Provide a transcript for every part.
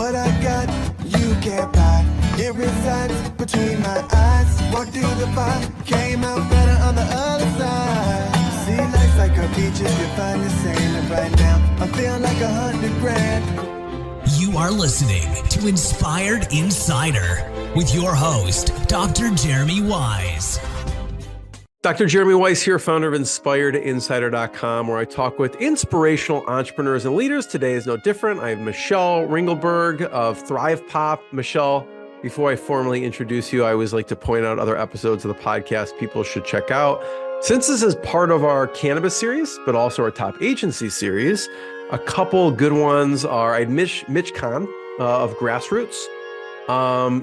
What I got, you can't buy. It resides between my eyes. Walked through the fire, came out better on the other side. See, life's like a beach if you find the sand. Right now, I feel like 100 grand. You are listening to Inspired Insider with your host, Dr. Jeremy Weisz. Dr. Jeremy Weisz here, founder of InspiredInsider.com, where I talk with inspirational entrepreneurs and leaders. Today is no different. I have Michele Ringelberg of ThrivePOP. Michele, before I formally introduce you, I always like to point out other episodes of the podcast people should check out. Since this is part of our Cannabis series, but also our top agency series, a couple good ones are I had Mitch Kahn of Grassroots.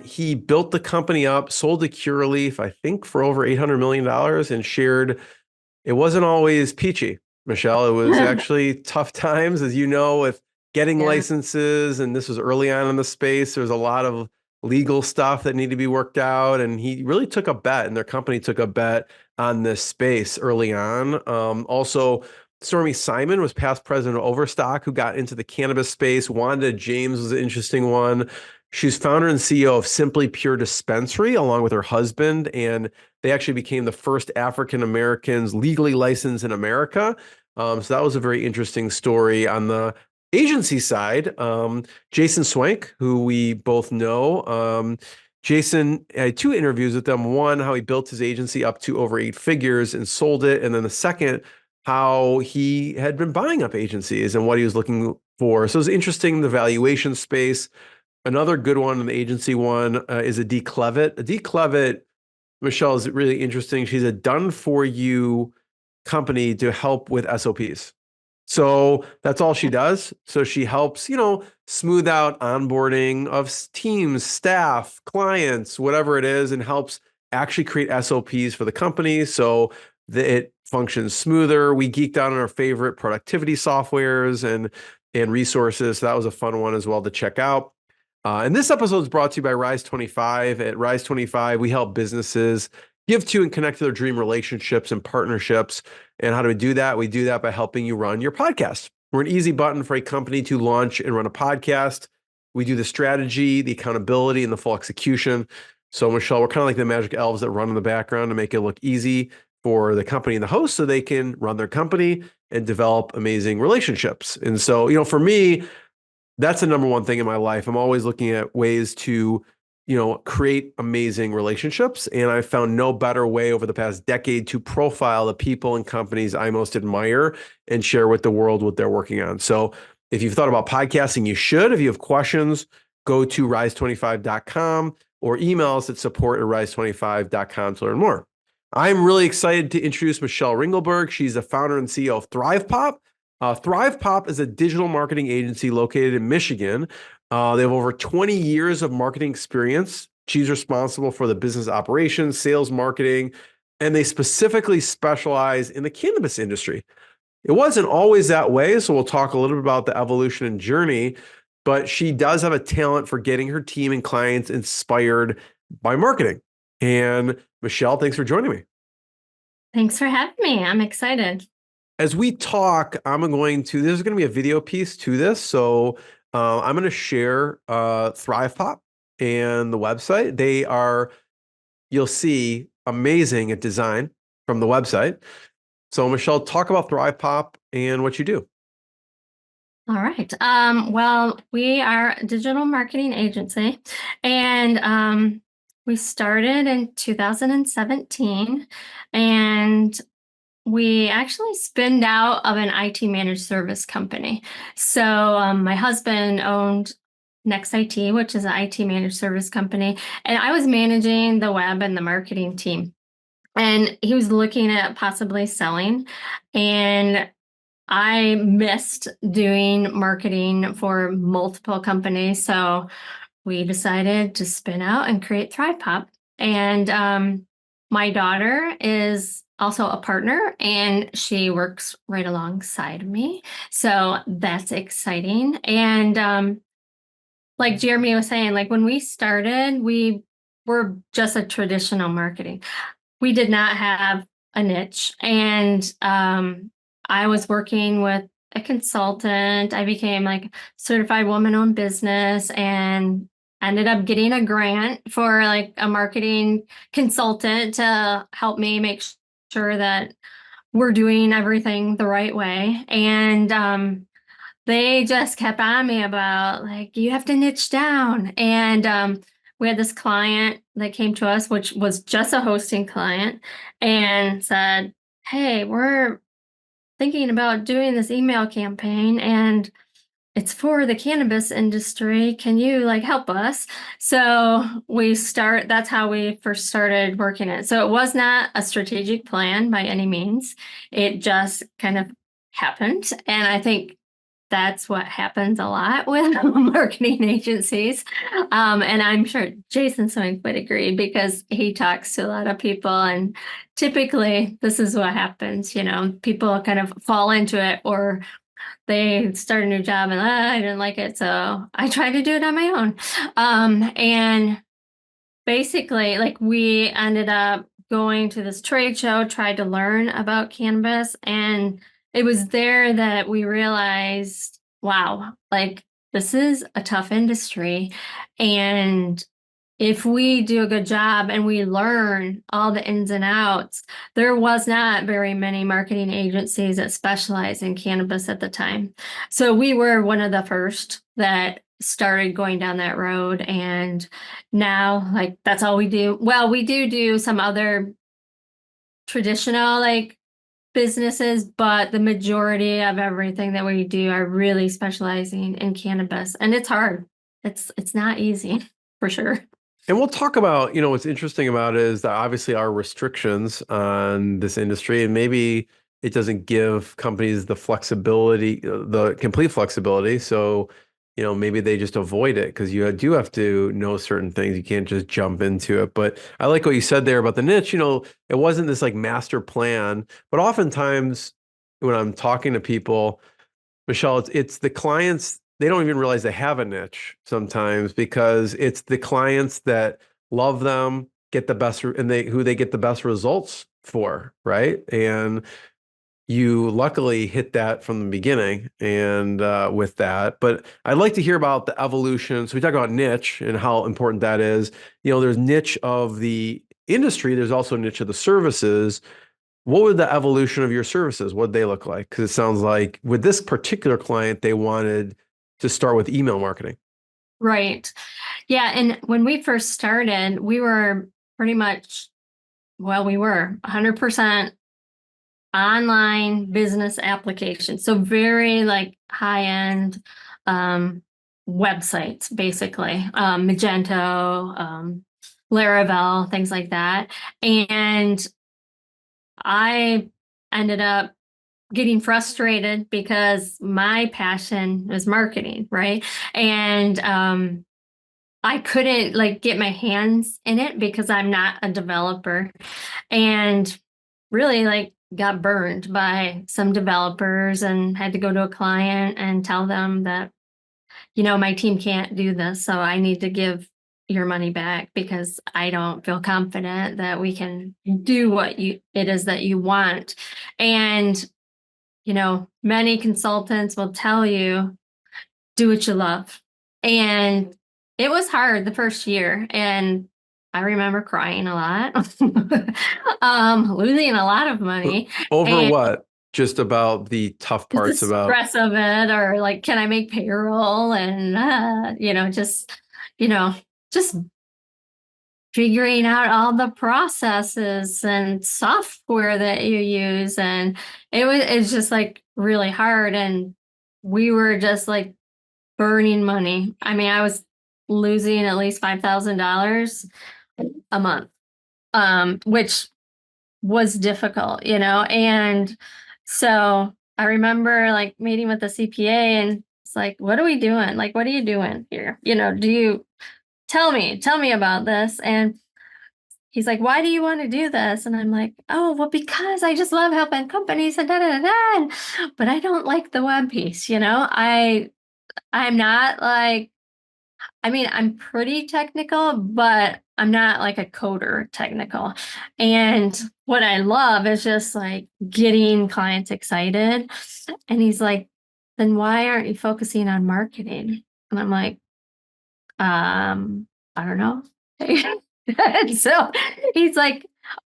He built the company up, sold to Curaleaf, I think for over $800 million, and shared it wasn't always peachy, Michele. It was actually tough times, as you know, with getting licenses. And this was early on in the space. There's a lot of legal stuff that needed to be worked out. And he really took a bet, and their company took a bet on this space early on. Also, Stormy Simon was past president of Overstock, who got into the cannabis space. Wanda James was an interesting one. She's founder and CEO of Simply Pure Dispensary, along with her husband, and they actually became the first African Americans legally licensed in America. So that was a very interesting story. On the agency side, Jason Swank, who we both know. Jason, I had two interviews with them. One, how he built his agency up to over 8 figures and sold it. And then the second, how he had been buying up agencies and what he was looking for. So it was interesting, the valuation space. Another good one, an agency one, is Adee Clevitt. Adee Clevitt, Michele, is really interesting. She's a done-for-you company to help with SOPs. So that's all she does. So she helps, smooth out onboarding of teams, staff, clients, whatever it is, and helps actually create SOPs for the company so that it functions smoother. We geeked out on our favorite productivity softwares and resources. So that was a fun one as well to check out. And this episode is brought to you by Rise25. At Rise25, we help businesses give to and connect to their dream relationships and partnerships. And how do we do that? We do that by helping you run your podcast. We're an easy button for a company to launch and run a podcast. We do the strategy, the accountability, and the full execution. So, Michele, we're kind of like the magic elves that run in the background to make it look easy for the company and the host so they can run their company and develop amazing relationships. And so, for me, that's the number one thing in my life. I'm always looking at ways to, create amazing relationships. And I found no better way over the past decade to profile the people and companies I most admire and share with the world what they're working on. So if you've thought about podcasting, you should. If you have questions, go to rise25.com or email us at support@rise25.com to learn more. I'm really excited to introduce Michele Ringelberg. She's the founder and CEO of ThrivePOP. ThrivePOP is a digital marketing agency located in Michigan. They have over 20 years of marketing experience. She's responsible for the business operations, sales, marketing, and they specifically specialize in the cannabis industry. It wasn't always that way, so we'll talk a little bit about the evolution and journey, but she does have a talent for getting her team and clients inspired by marketing. And Michele, thanks for joining me. Thanks for having me. I'm excited. As we talk, there's going to be a video piece to this. So I'm going to share ThrivePOP and the website. You'll see, amazing at design from the website. So Michele, talk about ThrivePOP and what you do. All right. Well, we are a digital marketing agency, and we started in 2017, and we actually spinned out of an IT managed service company. So my husband owned Next IT, which is an IT managed service company, and I was managing the web and the marketing team. And he was looking at possibly selling, and I missed doing marketing for multiple companies. So we decided to spin out and create ThrivePOP. And my daughter is also a partner, and she works right alongside me. So that's exciting. And like Jeremy was saying, like when we started, we were just a traditional marketing. We did not have a niche. And I was working with a consultant. I became like certified woman-owned business and ended up getting a grant for like a marketing consultant to help me make sure that we're doing everything the right way. And they just kept on me about like, you have to niche down. And we had this client that came to us, which was just a hosting client, and said, hey, we're thinking about doing this email campaign and it's for the cannabis industry. Can you like help us? So that's how we first started working it. So it was not a strategic plan by any means. It just kind of happened. And I think that's what happens a lot with marketing agencies. And I'm sure Jason Swink would agree because he talks to a lot of people, and typically this is what happens. People kind of fall into it, or they start a new job and I didn't like it, so I tried to do it on my own. And basically, like, we ended up going to this trade show, tried to learn about cannabis, and it was there that we realized, wow, like, this is a tough industry. And if we do a good job and we learn all the ins and outs, there was not very many marketing agencies that specialize in cannabis at the time. So we were one of the first that started going down that road. And now, like, that's all we do. Well, we do some other traditional, like, businesses, but the majority of everything that we do are really specializing in cannabis. And it's hard. It's not easy, for sure. And we'll talk about, what's interesting about it is that obviously our restrictions on this industry, and maybe it doesn't give companies the flexibility, the complete flexibility. So, maybe they just avoid it because you do have to know certain things. You can't just jump into it. But I like what you said there about the niche. It wasn't this like master plan, but oftentimes when I'm talking to people, Michele, it's the clients, they don't even realize they have a niche sometimes because it's the clients that love them, get the best, and who they get the best results for, right? And you luckily hit that from the beginning and with that. But I'd like to hear about the evolution. So we talk about niche and how important that is. There's niche of the industry. There's also niche of the services. What would the evolution of your services, what they look like? Because it sounds like with this particular client, they wanted to start with email marketing. Right. Yeah. And when we first started, we were pretty much, well, we were 100% online business application. So very like high end websites, basically, Magento, Laravel, things like that. And I ended up getting frustrated because my passion was marketing, right? And I couldn't like get my hands in it because I'm not a developer, and really like got burned by some developers and had to go to a client and tell them that, my team can't do this, so I need to give your money back because I don't feel confident that we can do what it is that you want. And many consultants will tell you, do what you love. And it was hard the first year. And I remember crying a lot, losing a lot of money. Over And what? Just about the tough the parts about. stress of it, or like, can I make payroll? And, you know, just figuring out all the processes and software that you use. And it's just like really hard. And we were just like burning money. I mean, I was losing at least $5,000 a month, which was difficult, and so I remember like meeting with the CPA, and it's like, what are we doing? Like, what are you doing here? Do you tell me about this? And he's like, why do you want to do this? And I'm like, oh, well, because I just love helping companies and da da da da. But I don't like the web piece, I'm not like, I mean, I'm pretty technical, but I'm not like a coder technical. And what I love is just like getting clients excited. And he's like, then why aren't you focusing on marketing? And I'm like, I don't know. And so he's like,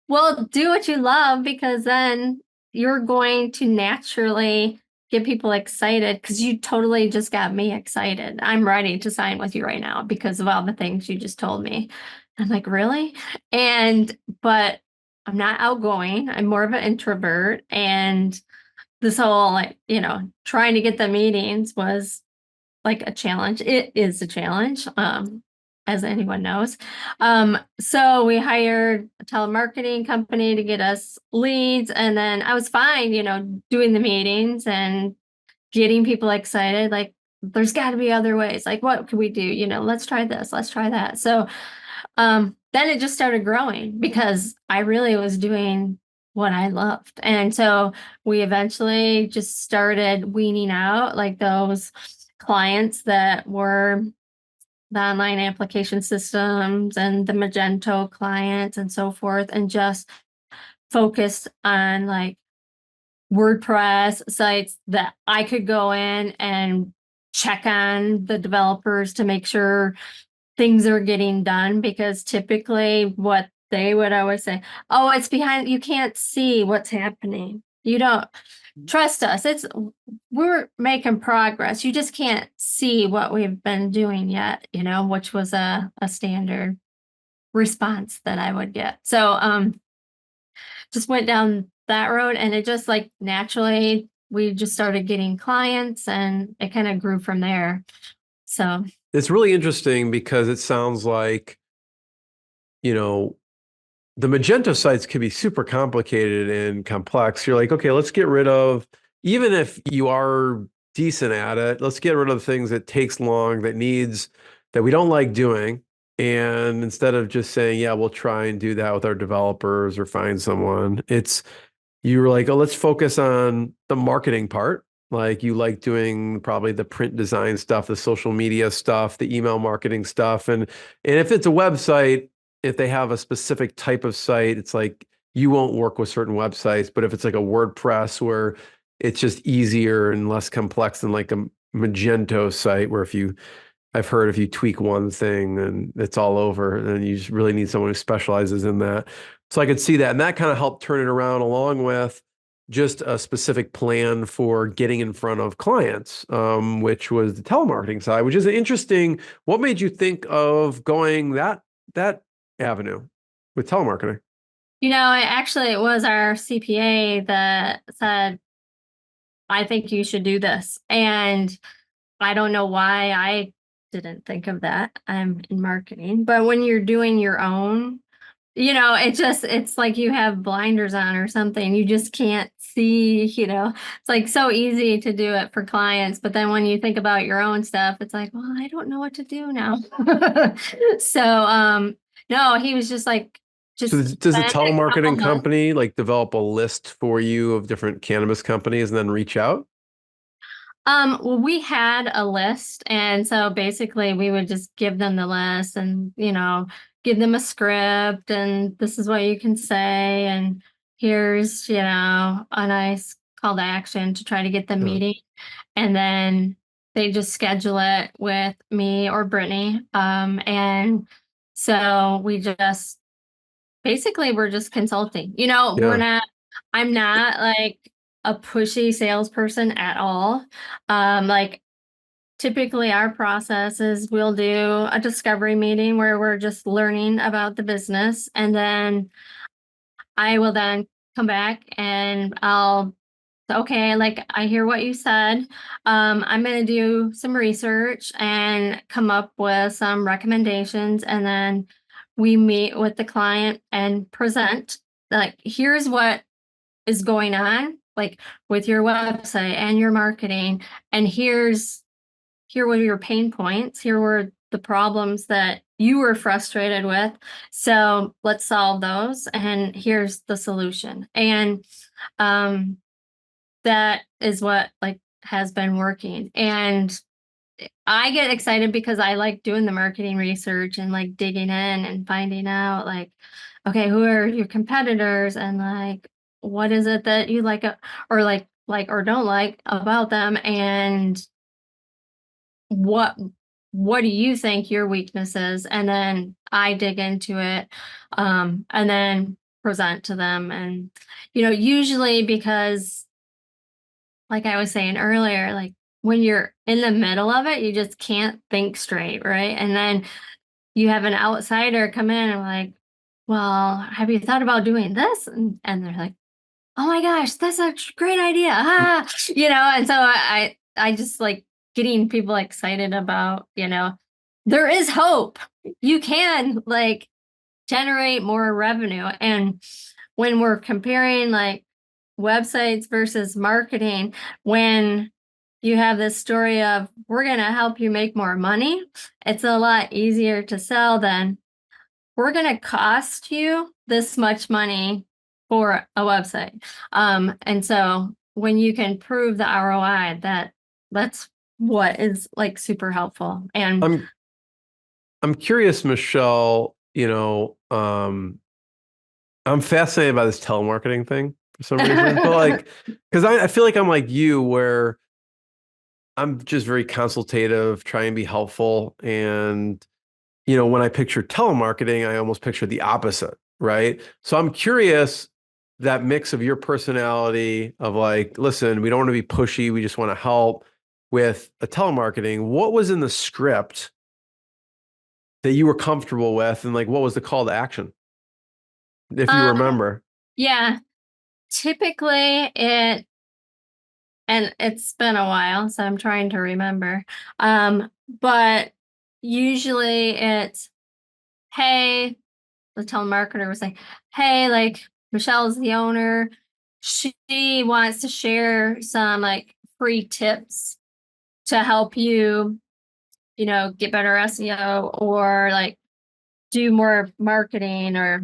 well, do what you love, because then you're going to naturally get people excited, because you totally just got me excited. I'm ready to sign with you right now because of all the things you just told me. I'm like, really? But I'm not outgoing. I'm more of an introvert. And this whole, like, trying to get the meetings was like a challenge. It is a challenge, as anyone knows. So we hired a telemarketing company to get us leads. And then I was fine, doing the meetings and getting people excited. Like, there's got to be other ways. Like, what can we do? Let's try this, let's try that. So then it just started growing because I really was doing what I loved. And so we eventually just started weaning out like those clients that were the online application systems and the Magento clients and so forth, and just focused on like WordPress sites that I could go in and check on the developers to make sure things are getting done, because typically what they would always say, oh, it's behind, you can't see what's happening. You don't trust us. We're making progress. You just can't see what we've been doing yet, which was a standard response that I would get. So just went down that road, and it just like naturally we just started getting clients, and it kind of grew from there. So It's really interesting because it sounds like, the Magento sites can be super complicated and complex. You're like, okay, let's get rid of, even if you are decent at it, let's get rid of the things that takes long, that we don't like doing. And instead of just saying, yeah, we'll try and do that with our developers or find someone, you were like, oh, let's focus on the marketing part. Like, you like doing probably the print design stuff, the social media stuff, the email marketing stuff. And if it's a website, if they have a specific type of site, it's like you won't work with certain websites. But if it's like a WordPress where it's just easier and less complex than like a Magento site, where I've heard if you tweak one thing and it's all over, then you just really need someone who specializes in that. So I could see that. And that kind of helped turn it around, along with just a specific plan for getting in front of clients, which was the telemarketing side, which is interesting. What made you think of going that avenue with telemarketing? It was our CPA that said, I think you should do this. And I don't know why I didn't think of that. I'm in marketing, but when you're doing your own, it's like you have blinders on or something. You just can't see, it's like so easy to do it for clients. But then when you think about your own stuff, it's like, well, I don't know what to do now. So, no, he was just like, So just does a spend a couple telemarketing months. company like develop a list for you of different cannabis companies and then reach out? Well, we had a list, and so basically we would just give them the list and, give them a script, and this is what you can say, and here's, a nice call to action to try to get them Yeah. meeting. And then they just schedule it with me or Brittany. And so we're just consulting. Yeah. I'm not like a pushy salesperson at all. Like, typically our process is we'll do a discovery meeting where we're just learning about the business. And then I will then come back and okay, like, I hear what you said. I'm going to do some research and come up with some recommendations. And then we meet with the client and present, like, here's what is going on, like, with your website and your marketing. And here were your pain points. Here were the problems that you were frustrated with. So let's solve those. And here's the solution. And that is what like has been working. And I get excited because I like doing the marketing research and like digging in and finding out, like, okay, who are your competitors, and like, what is it that you like, or like like or don't like about them, and what do you think your weakness is? And then I dig into it, and then present to them. And usually, because like I was saying earlier, like when you're in the middle of it, you just can't think straight, right? And then you have an outsider come in and like, well, have you thought about doing this? And they're like, oh my gosh, that's a great idea. And so I just like getting people excited about, there is hope. You can like generate more revenue. And when we're comparing like websites versus marketing, when you have this story of we're going to help you make more money, it's a lot easier to sell than we're going to cost you this much money for a website. And so when you can prove the ROI, that's what is like super helpful. And I'm curious, Michelle, I'm fascinated by this telemarketing thing for some reason, but like, because I feel like I'm like you, where I'm just very consultative, try and be helpful. And, when I picture telemarketing, I almost picture the opposite, right? So I'm curious, that mix of your personality of like, listen, we don't want to be pushy, we just want to help, with a telemarketing. What was in the script that you were comfortable with, and like, what was the call to action, if you um, remember? yeah, typically and it's been a while, so I'm trying to remember. But usually it's, hey, the telemarketer was like, hey, like Michelle's the owner. She wants to share some like free tips to help you, get better SEO or like do more marketing or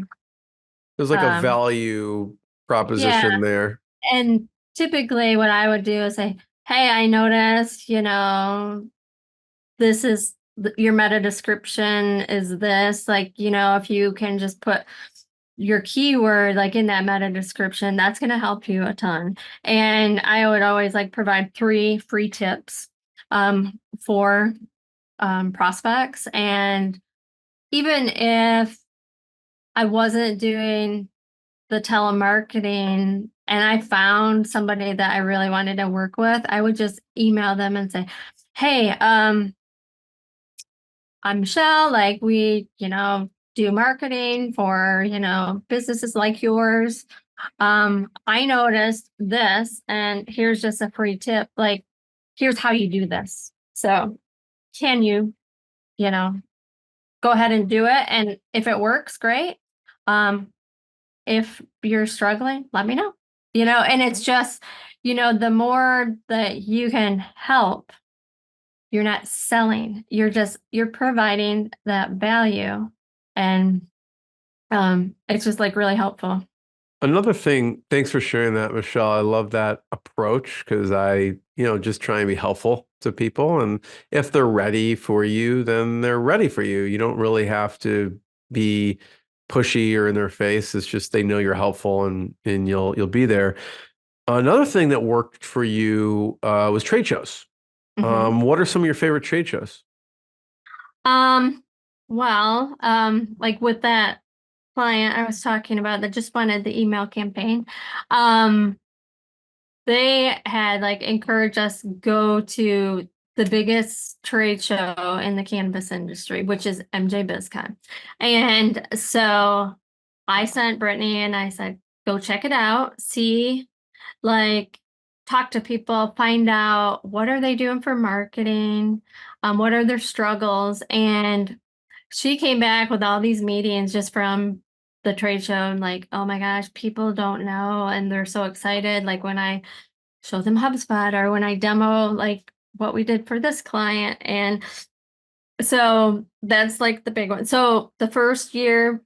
There's like a um value yeah. proposition there. And typically what I would do is say, hey, I noticed, this is your meta description is this, like, if you can just put your keyword like in that meta description, that's going to help you a ton. And I would always like provide 3 free tips for prospects. And even if I wasn't doing the telemarketing and I found somebody that I really wanted to work with, I would just email them and say, hey, I'm Michelle, like we, do marketing for, businesses like yours. I noticed this, and here's just a free tip. Like, here's how you do this. So can you, you know, go ahead and do it? And if it works, great. If you're struggling, let me know. And it's just, the more that you can help, you're not selling. You're providing that value. And it's just like really helpful. Another thing, thanks for sharing that, Michelle. I love that approach, because just try and be helpful to people. And if they're ready for you, then they're ready for you. You don't really have to be pushy or in their face. It's just they know you're helpful, and you'll be there. Another thing that worked for you was trade shows. Mhm. What are some of your favorite trade shows? Um, like with that client I was talking about that just wanted the email campaign, um, they had like encouraged us go to the biggest trade show in the cannabis industry, which is MJ BizCon. And so I sent Brittany and I said, go check it out, see, like, talk to people, find out what are they doing for marketing, what are their struggles. And she came back with all these meetings just from the trade show, and like, oh my gosh, people don't know and they're so excited. Like when I show them HubSpot or when I demo like what we did for this client. And so that's like the big one. So the first year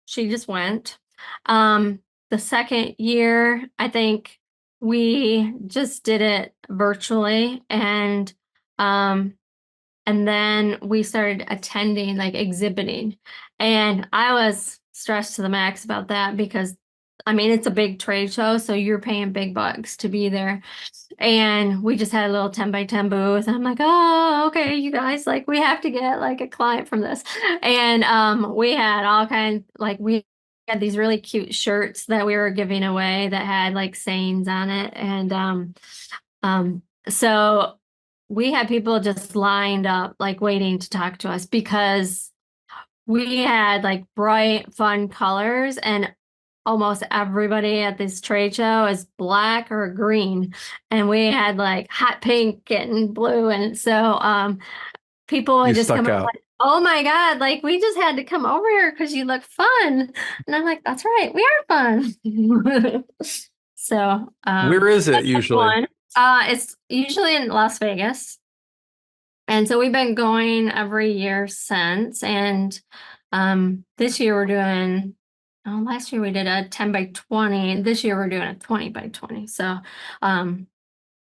she just went. The second year, I think we just did it virtually, and then we started attending, like exhibiting. And I was stressed to the max about that because I mean, it's a big trade show, so you're paying big bucks to be there. And we just had a little 10 by 10 booth. And I'm like, oh, okay, you guys, like we have to get like a client from this. And we had all kinds, like we had these really cute shirts that we were giving away that had like sayings on it. And so we had people just lined up like waiting to talk to us because we had like bright, fun colors, and almost everybody at this trade show is black or green. And we had like hot pink and blue. And so people You would just stuck come up out. like, oh my God, like we just had to come over here because you look fun. And I'm like, that's right, we are fun. So Where is it that's usually? one. It's usually in Las Vegas. And so we've been going every year since. And this year we're doing, oh, last year we did a 10 by 20. This year we're doing a 20 by 20. So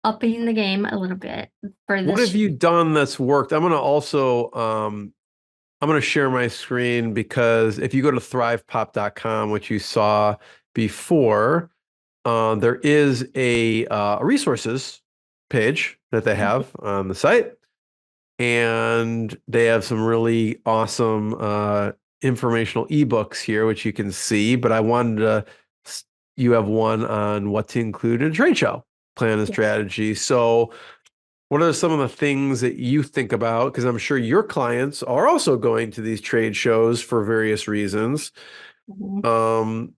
upping the game a little bit for What this have year. you done that's worked? I'm going to also I'm going to share my screen because if you go to thrivepop.com, which you saw before, there is a resources page that they have on the site, and they have some really awesome informational ebooks here, which you can see. But I wanted to, you have one on what to include in a trade show plan and Yeah. strategy. So what are some of the things that you think about? Because I'm sure your clients are also going to these trade shows for various reasons. Mhm. Um,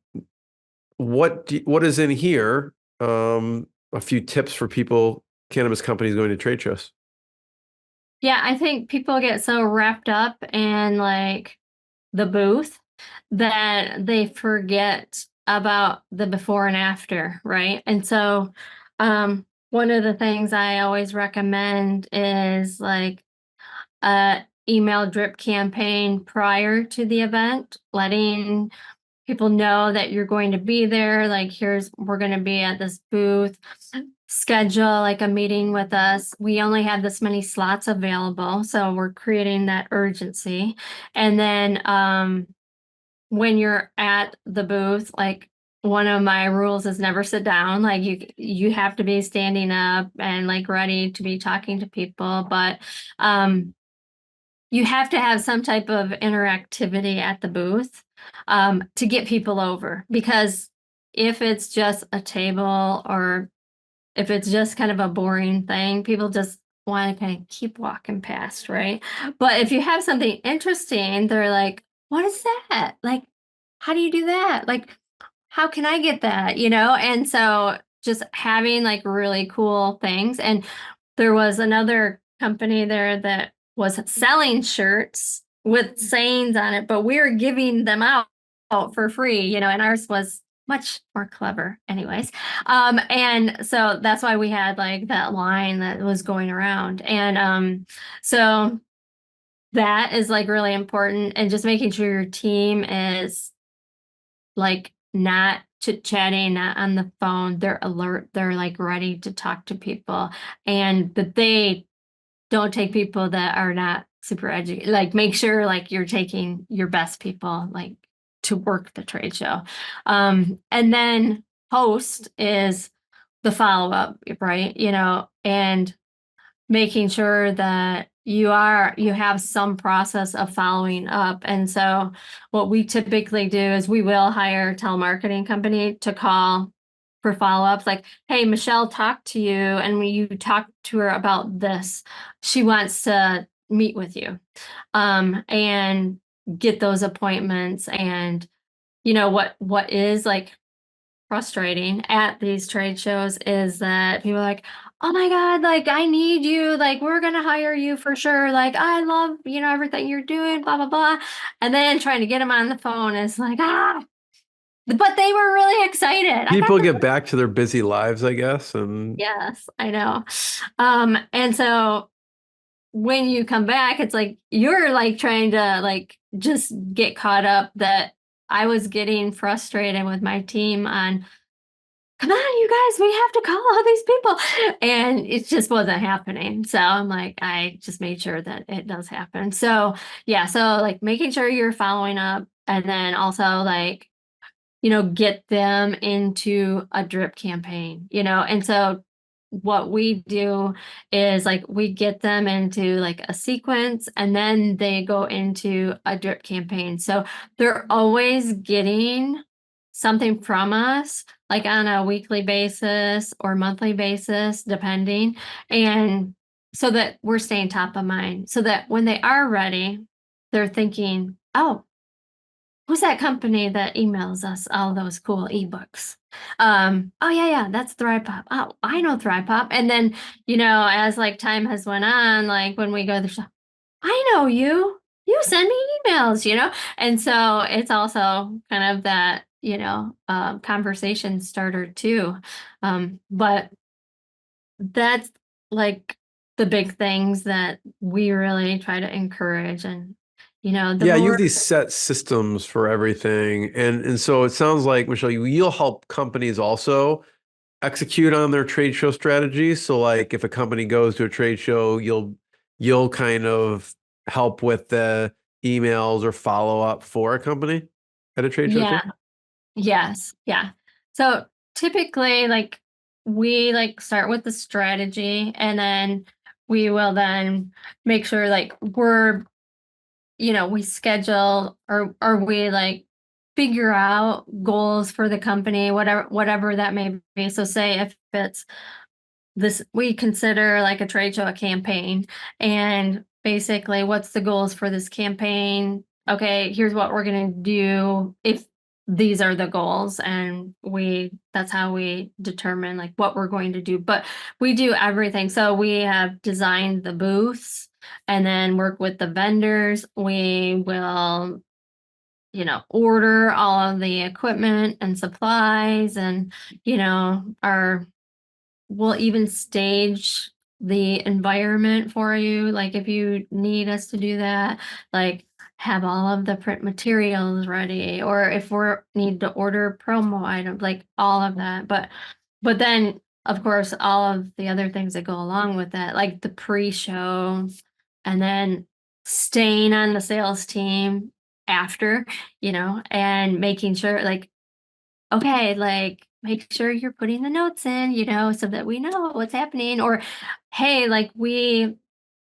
what is in here? A few tips for people, cannabis companies going to trade shows. Yeah, I think people get so wrapped up in like the booth that they forget about the before and after, right? And so one of the things I always recommend is like a email drip campaign prior to the event, letting people know that you're going to be there. Like, we're going to be at this booth. Schedule like a meeting with us. We only have this many slots available, so we're creating that urgency. And then when you're at the booth, like one of my rules is never sit down. Like you have to be standing up and like ready to be talking to people, but you have to have some type of interactivity at the booth to get people over, because if it's just a table or if it's just kind of a boring thing, people just want to kind of keep walking past, right? But if you have something interesting, they're like, what is that? Like, how do you do that? Like, how can I get that? And so just having like really cool things. And there was another company there that was selling shirts with sayings on it, but we were giving them out for free, and ours was much more clever anyways. And so that's why we had like that line that was going around. And so that is like really important, and just making sure your team is like not chit-chatting, not on the phone. They're alert, they're like ready to talk to people, and that they don't take people that are not super educated. Like make sure like you're taking your best people like to work the trade show. And then post is the follow-up, right? And making sure that you have some process of following up. And so what we typically do is we will hire a telemarketing company to call for follow-ups, like, hey, Michelle talked to you and when you talked to her about this, she wants to meet with you, and get those appointments. And what is like frustrating at these trade shows is that people are like, oh my God, like I need you, like we're gonna hire you for sure. Like I love, everything you're doing, blah, blah, blah. And then trying to get them on the phone is like, but they were really excited. I got People them. get back to their busy lives, I guess, and Yes, I know. And so when you come back, it's like you're like trying to like just get caught up, that I was getting frustrated with my team on, come on, you guys, we have to call all these people. And it just wasn't happening. So I'm like, I just made sure that it does happen. So yeah, so like making sure you're following up, and then also like get them into a drip campaign, and so what we do is like we get them into like a sequence and then they go into a drip campaign. So they're always getting something from us, like on a weekly basis or monthly basis, depending. And so that we're staying top of mind, so that when they are ready, they're thinking, oh, who's that company that emails us all those cool ebooks? Oh yeah, that's ThrivePOP. Oh, I know ThrivePOP. And then, as like time has went on, like when we go to the shop, I know you. You send me emails. And so it's also kind of that, conversation starter too. But that's like the big things that we really try to encourage. And, the Yeah, you have more, these set systems for everything. And so it sounds like, Michelle, you'll help companies also execute on their trade show strategy. So like if a company goes to a trade show, you'll kind of help with the emails or follow up for a company at a trade show yeah. too. Yes. Yeah. So typically, like, we like start with the strategy and then we will then make sure like we schedule or we like figure out goals for the company, whatever that may be. So say if it's this, we consider like a trade show a campaign, and basically what's the goals for this campaign. Okay, here's what we're going to do if these are the goals, and that's how we determine like what we're going to do. But we do everything. So we have designed the booths and then work with the vendors. We will order all of the equipment and supplies, and our we'll even stage the environment for you. Like if you need us to do that, like have all of the print materials ready, or if we need to order promo items, like all of that. But then of course all of the other things that go along with that, like the pre-show, and then staying on the sales team after, and making sure like, okay, like make sure you're putting the notes in, so that we know what's happening. Or, hey, like we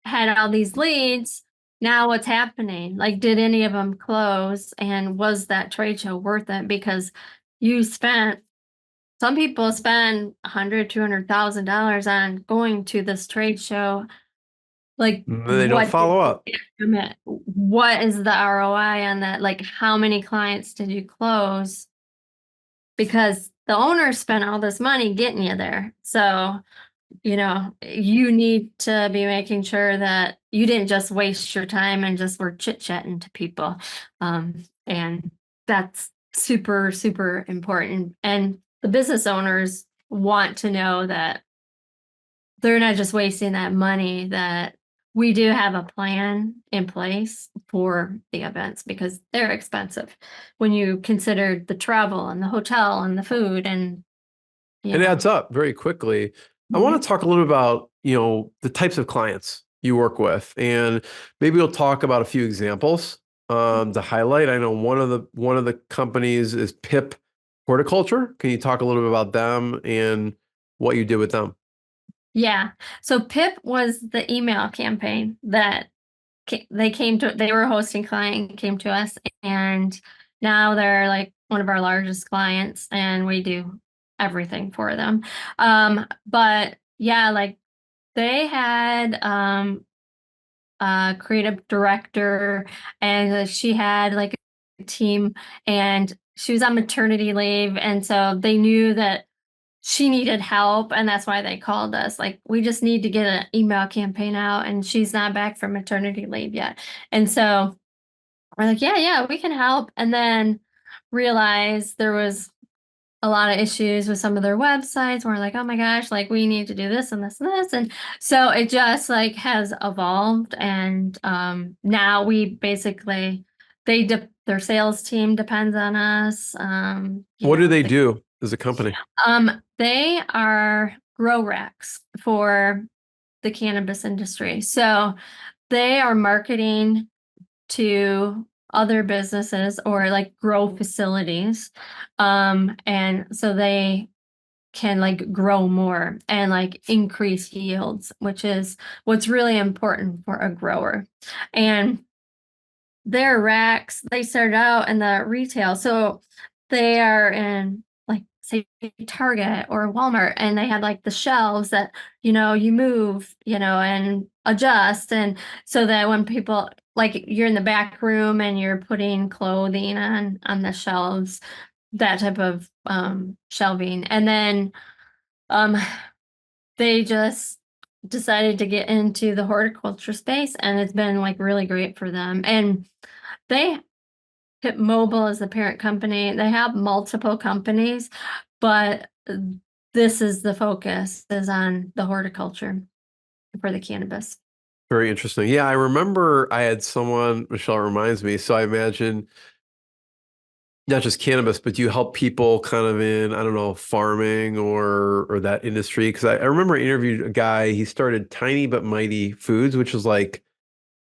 had all these leads. Now what's happening? Like, did any of them close? And was that trade show worth it? Because some people spend $100,000-$200,000 on going to this trade show. Like, They don't follow up. what is the ROI on that? Like, how many clients did you close? Because the owner spent all this money getting you there. So, you need to be making sure that you didn't just waste your time and just were chit-chatting to people. And that's super, super important. And the business owners want to know that they're not just wasting that money, that we do have a plan in place for the events, because they're expensive when you consider the travel and the hotel and the food and It adds up very quickly. I want Mhm. to talk a little bit about, the types of clients you work with, and maybe we'll talk about a few examples to highlight. I know one of the companies is PIP Horticulture. Can you talk a little bit about them and what you did with them? Yeah. So PIP was the email campaign that they were a hosting client, came to us, and now they're like one of our largest clients, and we do everything for them. But yeah, like they had a creative director, and she had like a team, and she was on maternity leave, and so they knew that she needed help, and that's why they called us. Like, we just need to get an email campaign out, and she's not back from maternity leave yet. And so we're like, yeah, we can help. And then realize there was a lot of issues with some of their websites. We're like, oh my gosh, like we need to do this and this and this. And so it just like has evolved. And now we basically their sales team depends on us. What do they do as a company? They are grow racks for the cannabis industry. So they are marketing to other businesses or like grow facilities. And so they can like grow more and like increase yields, which is what's really important for a grower. And their racks, they started out in the retail. So they are in like say Target or Walmart, and they had like the shelves that, you move, and adjust. And so that when people like you're in the back room and you're putting clothing on the shelves, that type of shelving. And then um they just decided to get into the horticulture space, and it's been like really great for them. And they Hip Mobile is the parent company. They have multiple companies, but this is the focus is on the horticulture for the cannabis. Very interesting. Yeah, I remember I had someone, Michelle reminds me, so I imagine not just cannabis, but you help people kind of in, I don't know, farming or that industry. Because I remember I interviewed a guy, he started Tiny But Mighty Foods, which was like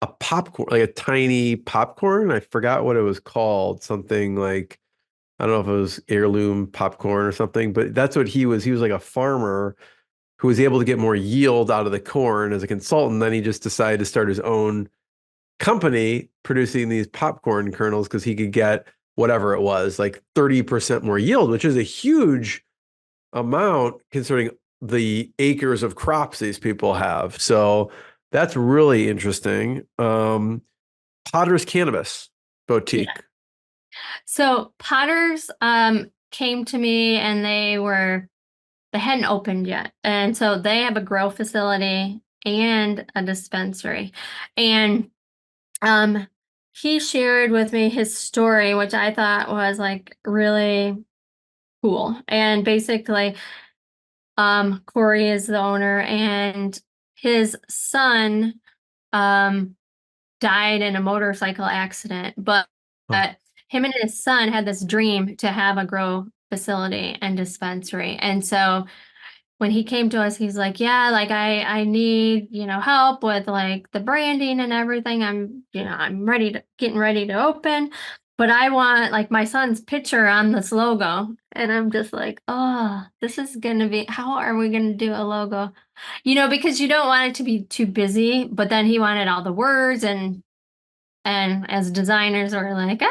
a popcorn, like a tiny popcorn. I forgot what it was called. Something like, I don't know if it was heirloom popcorn or something, but that's what he was. He was like a farmer who was able to get more yield out of the corn as a consultant. Then he just decided to start his own company producing these popcorn kernels because he could get whatever it was, like 30% more yield, which is a huge amount considering the acres of crops these people have. So that's really interesting. Potter's Cannabis Yeah. Boutique. So Potter's came to me, and they hadn't opened yet. And so they have a grow facility and a dispensary. And he shared with me his story, which I thought was like really cool. And basically, Corey is the owner, and his son um died in a motorcycle accident, but Oh, him and his son had this dream to have a grow facility and dispensary. And so when he came to us, he's like, yeah, like I need, help with like the branding and everything. I'm getting ready to open, but I want like my son's picture on this logo. And I'm just like, oh, this is gonna be, how are we gonna do a logo? Because you don't want it to be too busy, but then he wanted all the words, and as designers we're like,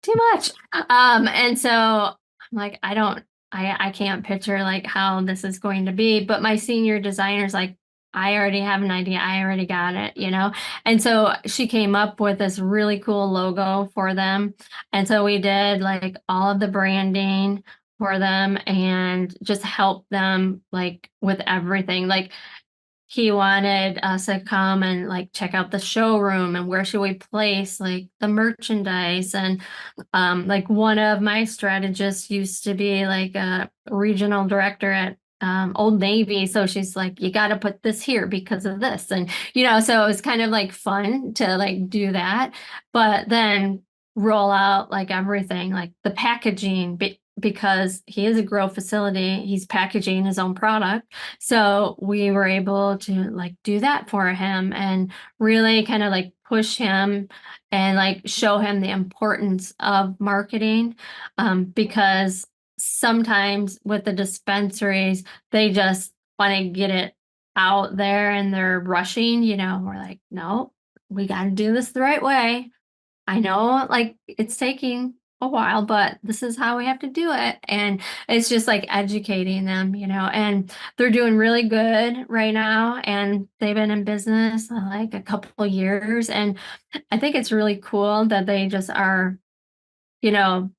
too much. And so I'm like, I can't picture like how this is going to be. But my senior designer's like, I already have an idea. I already got it. And so she came up with this really cool logo for them. And so we did like all of the branding for them and just help them like with everything. Like he wanted us to come and like check out the showroom and where should we place like the merchandise. And like one of my strategists used to be like a regional director at Old Navy. So she's like, you got to put this here because of this. And, so it was kind of like fun to like do that, but then roll out like everything, like the packaging, because he is a grow facility, he's packaging his own product. So we were able to like do that for him and really kind of like push him and like show him the importance of marketing, because sometimes with the dispensaries, they just want to get it out there and they're rushing, we're like, no, we got to do this the right way. I know like it's taking a while, but this is how we have to do it. And it's just like educating them, and they're doing really good right now. And they've been in business like a couple of years. And I think it's really cool that they just are, you know,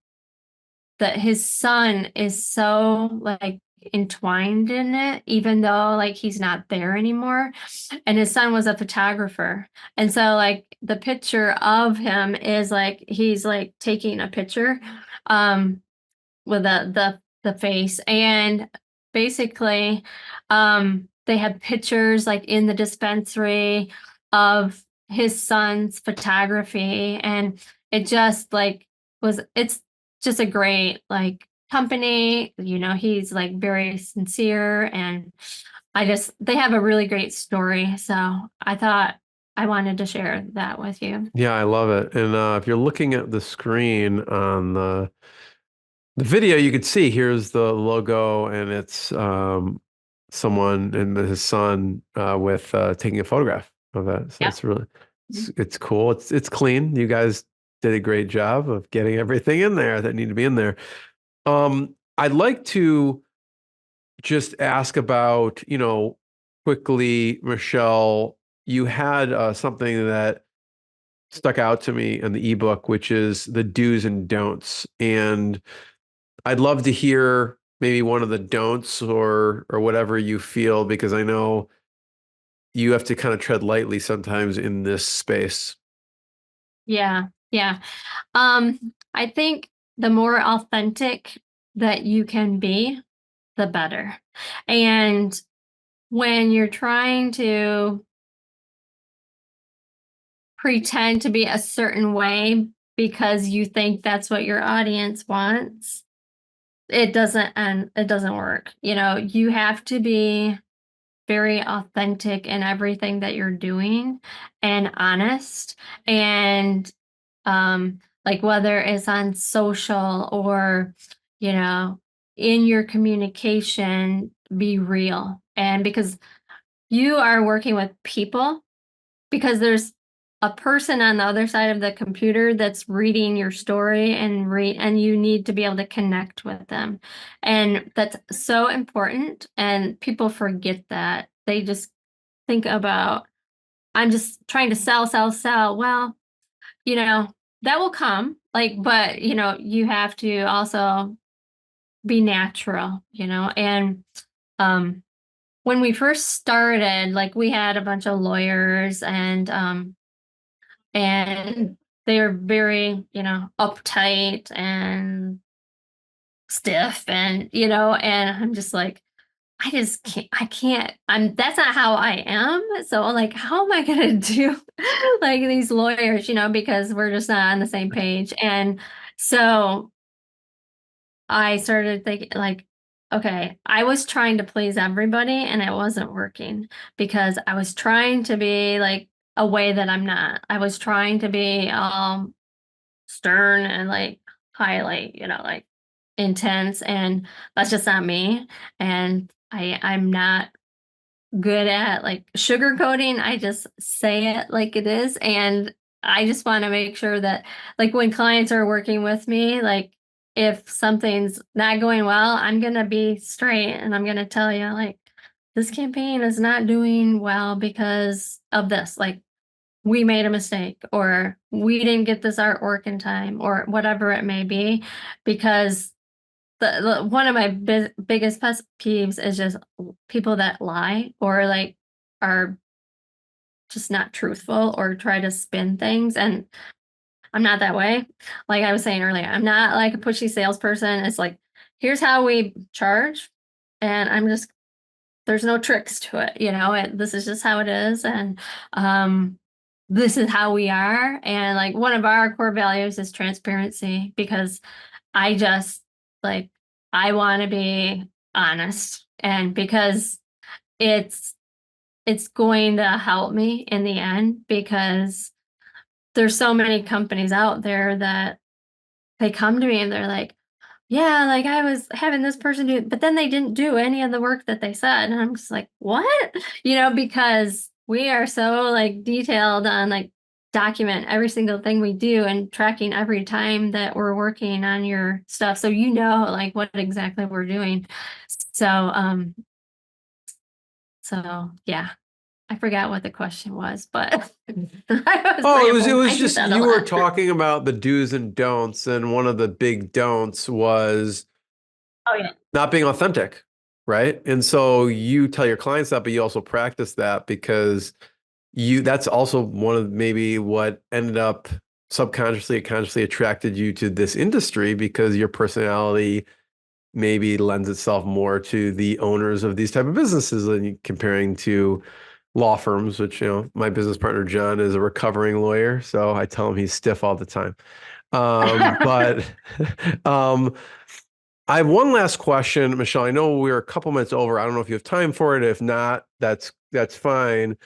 that his son is so like entwined in it, even though like he's not there anymore. And his son was a photographer. And so like the picture of him is like he's like taking a picture with the face. And basically they had pictures like in the dispensary of his son's photography. And it just like it's just a great like company. He's like very sincere, and they have a really great story. So I thought I wanted to share that with you. Yeah, I love it. And if you're looking at the screen on the video, you could see here's the logo, and it's someone and his son with taking a photograph of that. So Yep. it's really it's cool. It's clean. You guys did a great job of getting everything in there that needed to be in there. I'd like to just ask about, quickly, Michele, you had something that stuck out to me in the ebook, which is the do's and don'ts. And I'd love to hear maybe one of the don'ts or whatever you feel, because I know you have to kind of tread lightly sometimes in this space. Yeah. Yeah. I think the more authentic that you can be, the better. And when you're trying to pretend to be a certain way because you think that's what your audience wants, it doesn't work. You have to be very authentic in everything that you're doing and honest, and like whether it's on social or you know in your communication, be real. And because you are working with people, because there's a person on the other side of the computer that's reading your story and you need to be able to connect with them. And that's so important, and people forget that. They just think about, I'm just trying to sell, sell, sell. Well, you know, that will come, but you have to also be natural, and um when we first started, like, we had a bunch of lawyers, and they are very, uptight and stiff, and I'm just like, I can't, that's not how I am. So, like, how am I gonna do like these lawyers, because we're just not on the same page. And so I started thinking, like, okay, I was trying to please everybody and it wasn't working, because I was trying to be like a way that I'm not. I was trying to be stern and like highly, like intense, and that's just not me. And I'm not good at like sugarcoating. I just say it like it is. And I just want to make sure that, like, when clients are working with me, like, if something's not going well, I'm going to be straight and I'm going to tell you, like, this campaign is not doing well because of this. Like, we made a mistake, or we didn't get this artwork in time, or whatever it may be. Because the one of my biggest pet peeves is just people that lie, or like are just not truthful, or try to spin things. And I'm not that way. Like I was saying earlier, I'm not like a pushy salesperson. It's like, here's how we charge, and there's no tricks to it. This is just how it is. And this is how we are. And like, one of our core values is transparency, because I just, like, I want to be honest, and because it's going to help me in the end, because there's so many companies out there that they come to me and they're like, yeah, like, I was having this person do, but then they didn't do any of the work that they said. And I'm just like, what? Because we are so like detailed on, like, document every single thing we do and tracking every time that we're working on your stuff. So, like, what exactly we're doing. So, yeah, I forgot what the question was, but I was Oh, it rambling. was I do just that a you were lot. talking about the do's and don'ts, and one of the big don'ts was Oh, yeah. not being authentic, right? And so you tell your clients that, but you also practice that, because that's also one of maybe what ended up subconsciously or consciously attracted you to this industry, because your personality maybe lends itself more to the owners of these type of businesses than comparing to law firms, which, my business partner, John, is a recovering lawyer. So I tell him he's stiff all the time. But um, I have one last question, Michele. I know we're a couple minutes over. I don't know if you have time for it. If not, that's fine.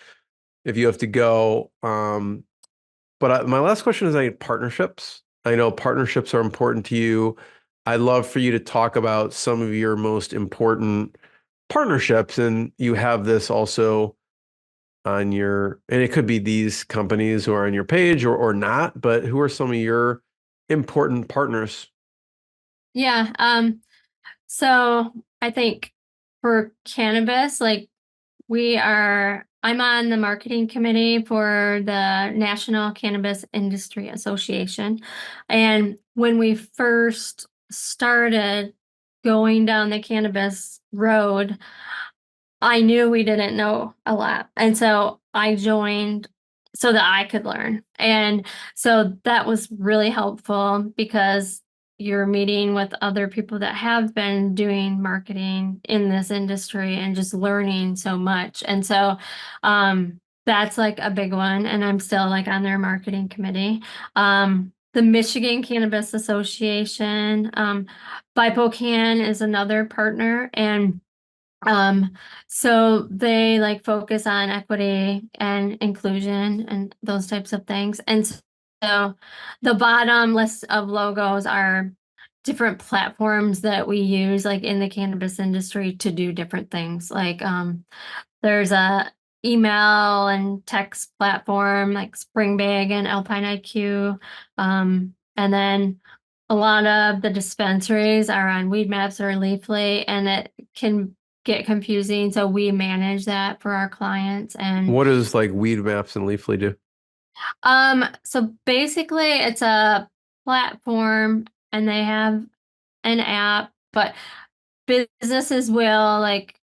if you have to go. But my last question is, partnerships. I know partnerships are important to you. I'd love for you to talk about some of your most important partnerships, and you have this also on your, and it could be these companies who are on your page or not, but who are some of your important partners? Yeah. So I think for cannabis, like I'm on the marketing committee for the National Cannabis Industry Association. And when we first started going down the cannabis road, I knew we didn't know a lot. And so I joined so that I could learn. And so that was really helpful because you're meeting with other people that have been doing marketing in this industry and just learning so much. And so that's like a big one. And I'm still like on their marketing committee. The Michigan Cannabis Association, BIPOCAN is another partner. And so they like focus on equity and inclusion and those types of things. And so the bottom list of logos are different platforms that we use like in the cannabis industry to do different things. Like there's a email and text platform like Springbig and Alpine IQ. And then a lot of the dispensaries are on Weed Maps or Leafly, and it can get confusing. So we manage that for our clients. And What does like Weed Maps and Leafly do? so basically it's a platform and they have an app, but businesses will like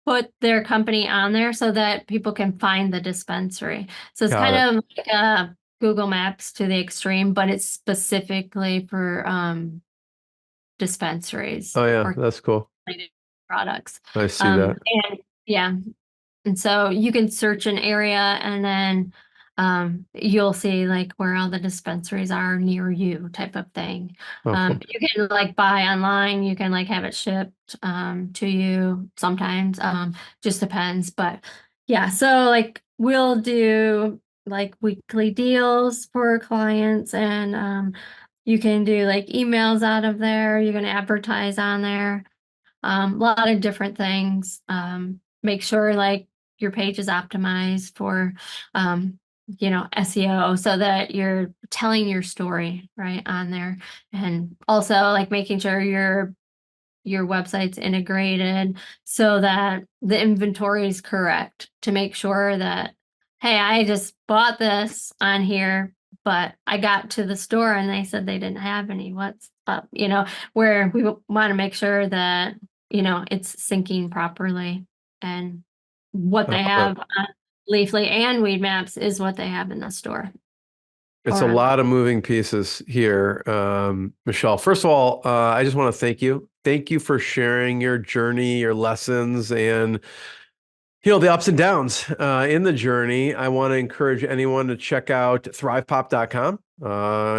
put their company on there so that people can find the dispensary. So it's Got it. kind of like Google Maps to the extreme, but it's specifically for dispensaries Oh yeah, or that's cool. related products. I see that. And yeah, and so you can search an area and then you'll see like where all the dispensaries are near you type of thing. Oh, cool. You can like buy online, you can like have it shipped to you sometimes. Just depends. But yeah, so like we'll do like weekly deals for clients and you can do like emails out of there, you can advertise on there. A lot of different things. Make sure like your page is optimized for, SEO so that you're telling your story right on there. And also like making sure your website's integrated so that the inventory is correct to make sure that, hey, I just bought this on here, but I got to the store and they said they didn't have any. What's up? Where we want to make sure that, it's syncing properly and what they have on Leafly and Weed Maps is what they have in the store. It's a Or- lot of moving pieces here, Michele. First of all, I just want to thank you. Thank you for sharing your journey, your lessons, and the ups and downs in the journey. I want to encourage anyone to check out thrivepop.com.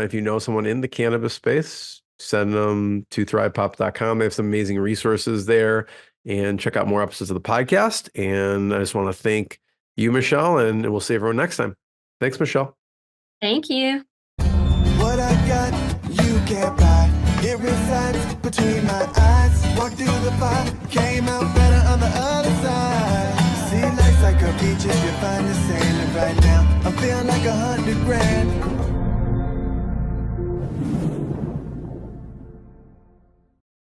If you know someone in the cannabis space, send them to thrivepop.com. They have some amazing resources there, and check out more episodes of the podcast. And I just want to thank you, Michele, and we'll see everyone next time. Thanks, Michele. Thank you. What I got, you can't buy. It resides between my eyes. Walked through the fire, came out better on the other side. See, life's like a beach if you find the sailing right now. I feel like 100 grand.